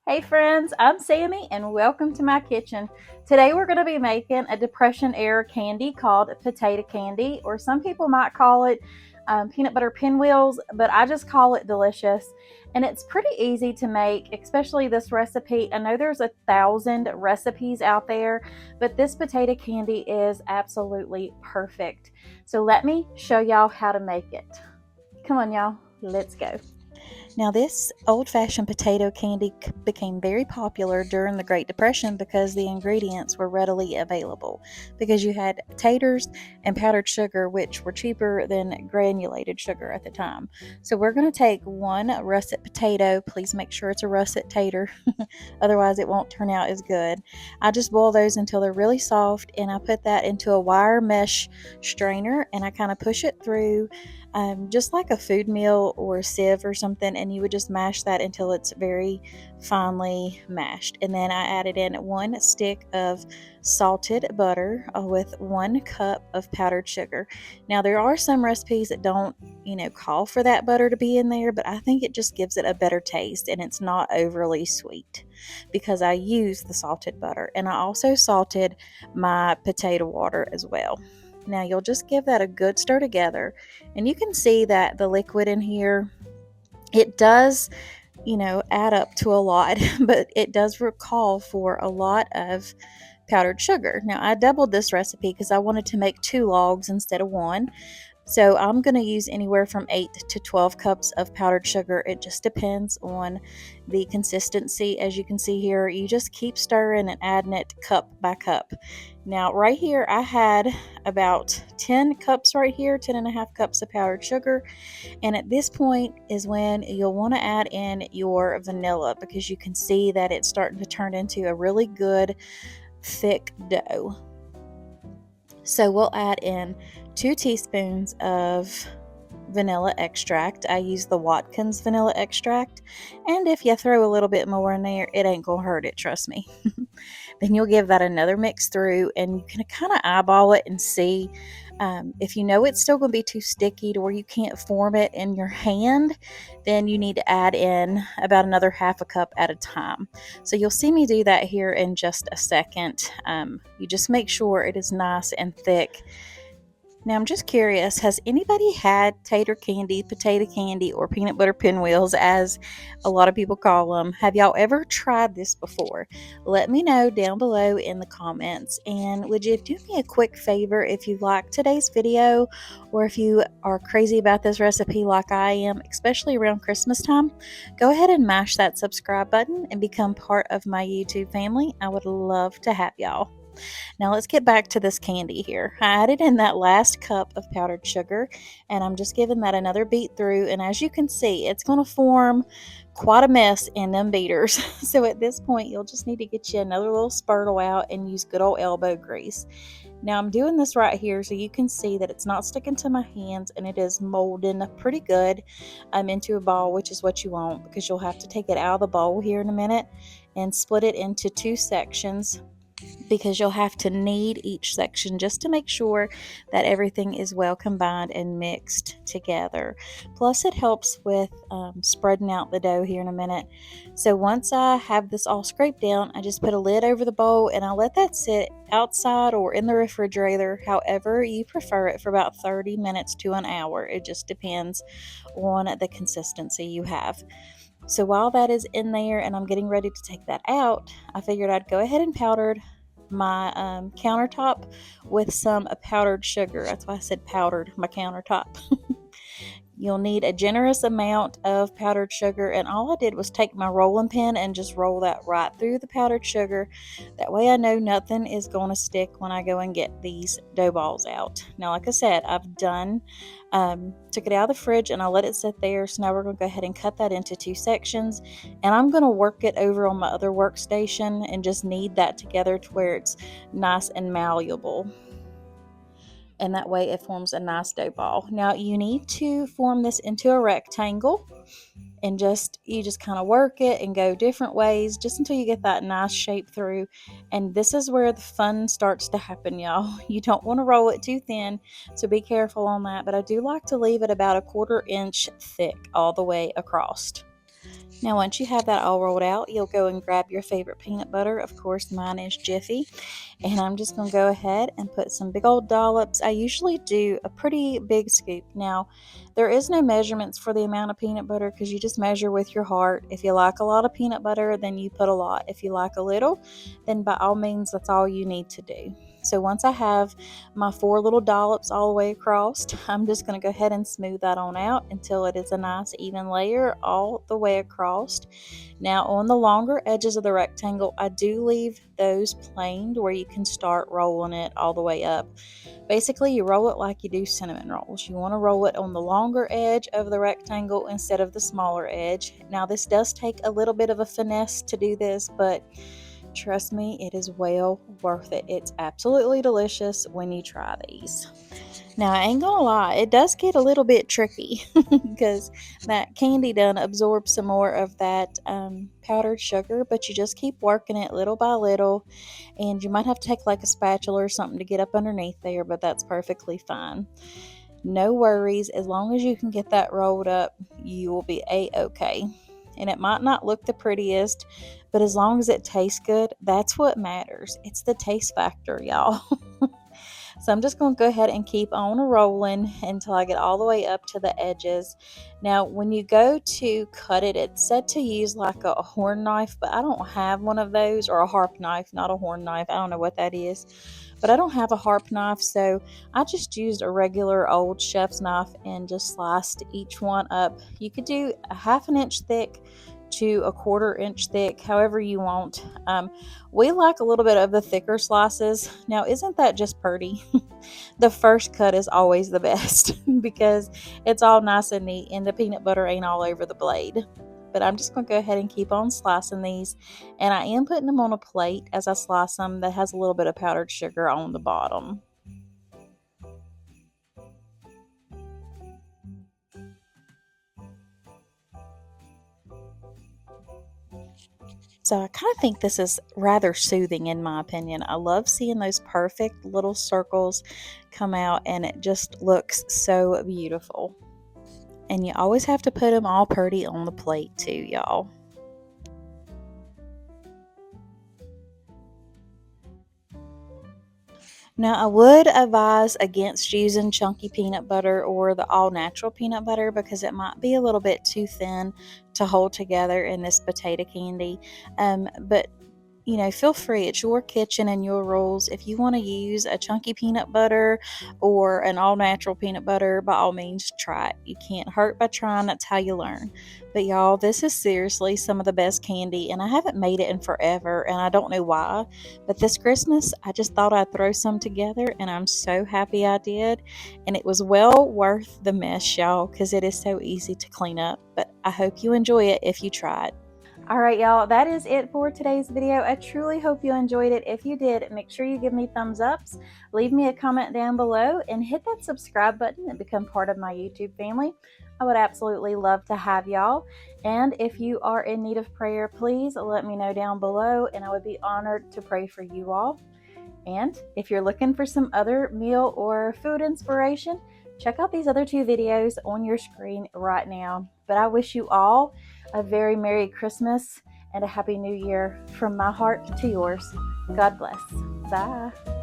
Hey friends, I'm Sammy and welcome to my kitchen. Today we're going to be making a Depression era candy called potato candy, or some people might call it peanut butter pinwheels, but I just call it delicious. And it's pretty easy to make, especially this recipe. I know there's 1,000 recipes out there, but this potato candy is absolutely perfect. So let me show y'all how to make it. Come on y'all, let's go. Now, this old-fashioned potato candy became very popular during the Great Depression because the ingredients were readily available. Because you had taters and powdered sugar, which were cheaper than granulated sugar at the time. So we're going to take one russet potato. Please make sure it's a russet tater, otherwise it won't turn out as good. I just boil those until they're really soft, and I put that into a wire mesh strainer, and I kind of push it through just like a food mill or a sieve or something, and you would just mash that until it's very finely mashed. And then I added in 1 stick of salted butter with 1 cup of powdered sugar. Now there are some recipes that don't call for that butter to be in there, but I think it just gives it a better taste, and it's not overly sweet because I use the salted butter. And I also salted my potato water as well. Now you'll just give that a good stir together, and you can see that the liquid in here, it does, add up to a lot, but it does call for a lot of powdered sugar. Now I doubled this recipe because I wanted to make 2 logs instead of 1. So I'm going to use anywhere from 8 to 12 cups of powdered sugar. It just depends on the consistency. As you can see here, you just keep stirring and adding it cup by cup. Now right here I had about 10 cups right here, 10.5 cups of powdered sugar. And at this point is when you'll want to add in your vanilla, because you can see that it's starting to turn into a really good thick dough. So we'll add in 2 teaspoons of vanilla extract. I use the Watkins vanilla extract, and if you throw a little bit more in there, it ain't gonna hurt it, trust me. Then you'll give that another mix through, and you can kind of eyeball it and see if you know it's still going to be too sticky to where you can't form it in your hand. Then you need to add in about another 1/2 cup at a time. So you'll see me do that here in just a second. You just make sure it is nice and thick. Now, I'm just curious, has anybody had tater candy, potato candy, or peanut butter pinwheels, as a lot of people call them? Have y'all ever tried this before? Let me know down below in the comments. And would you do me a quick favor if you like today's video, or if you are crazy about this recipe like I am, especially around Christmas time? Go ahead and mash that subscribe button and become part of my YouTube family. I would love to have y'all. Now let's get back to this candy here. I added in that last cup of powdered sugar, and I'm just giving that another beat through, and as you can see, it's going to form quite a mess in them beaters. So at this point, you'll just need to get you another little spurtle out and use good old elbow grease. Now I'm doing this right here so you can see that it's not sticking to my hands, and it is molding pretty good into a ball, which is what you want, because you'll have to take it out of the bowl here in a minute and split it into 2 sections, because you'll have to knead each section just to make sure that everything is well combined and mixed together. Plus it helps with spreading out the dough here in a minute. So once I have this all scraped down, I just put a lid over the bowl, and I let that sit outside or in the refrigerator, however you prefer it, for about 30 minutes to an hour. It just depends on the consistency you have. So while that is in there and I'm getting ready to take that out, I figured I'd go ahead and powdered my countertop with some powdered sugar. That's why I said powdered my countertop. You'll need a generous amount of powdered sugar, and all I did was take my rolling pin and just roll that right through the powdered sugar. That way I know nothing is going to stick when I go and get these dough balls out. Now, like I said, I've took it out of the fridge and I let it sit there. So now we're going to go ahead and cut that into 2 sections, and I'm going to work it over on my other workstation and just knead that together to where it's nice and malleable, and that way it forms a nice dough ball. Now you need to form this into a rectangle, and you just kind of work it and go different ways just until you get that nice shape through. And this is where the fun starts to happen, y'all. You don't want to roll it too thin, so be careful on that, but I do like to leave it about 1/4 inch thick all the way across. Now, once you have that all rolled out, you'll go and grab your favorite peanut butter. Of course, mine is Jiffy. And I'm just going to go ahead and put some big old dollops. I usually do a pretty big scoop. Now, there is no measurements for the amount of peanut butter because you just measure with your heart. If you like a lot of peanut butter, then you put a lot. If you like a little, then by all means, that's all you need to do. So once I have my 4 little dollops all the way across, I'm just going to go ahead and smooth that on out until it is a nice even layer all the way across. Now on the longer edges of the rectangle, I do leave those planed where you can start rolling it all the way up. Basically, you roll it like you do cinnamon rolls. You want to roll it on the longer edge of the rectangle instead of the smaller edge. Now this does take a little bit of a finesse to do this, but trust me, it is well worth it. It's absolutely delicious when you try these. Now, I ain't gonna lie, it does get a little bit tricky because that candy done absorbs some more of that powdered sugar, but you just keep working it little by little, and you might have to take like a spatula or something to get up underneath there, but that's perfectly fine. No worries, as long as you can get that rolled up, you will be a-okay. And it might not look the prettiest, but as long as it tastes good, that's what matters. It's the taste factor, y'all. So I'm just going to go ahead and keep on rolling until I get all the way up to the edges. Now, when you go to cut it, it's said to use like a horn knife, but I don't have one of those, or a harp knife, not a horn knife. I don't know what that is, but I don't have a harp knife, so I just used a regular old chef's knife and just sliced each one up. You could do a 1/2 inch thick to a 1/4 inch thick, however you want. We like a little bit of the thicker slices. Now, isn't that just pretty? The first cut is always the best because it's all nice and neat and the peanut butter ain't all over the blade. But I'm just going to go ahead and keep on slicing these, and I am putting them on a plate as I slice them that has a little bit of powdered sugar on the bottom. So I kind of think this is rather soothing in my opinion. I love seeing those perfect little circles come out, and it just looks so beautiful. And you always have to put them all pretty on the plate too, y'all. Now, I would advise against using chunky peanut butter or the all natural peanut butter because it might be a little bit too thin to hold together in this potato candy. But feel free. It's your kitchen and your rules. If you want to use a chunky peanut butter or an all natural peanut butter, by all means, try it. You can't hurt by trying. That's how you learn. But y'all, this is seriously some of the best candy, and I haven't made it in forever, and I don't know why. But this Christmas, I just thought I'd throw some together, and I'm so happy I did. And it was well worth the mess, y'all, because it is so easy to clean up. But I hope you enjoy it if you try it. All right, y'all, that is it for today's video. I truly hope you enjoyed it. If you did, make sure you give me thumbs ups, leave me a comment down below, and hit that subscribe button and become part of my YouTube family. I would absolutely love to have y'all. And if you are in need of prayer, please let me know down below, and I would be honored to pray for you all. And if you're looking for some other meal or food inspiration, check out these other 2 videos on your screen right now. But I wish you all a very Merry Christmas and a Happy New Year from my heart to yours. God bless. Bye.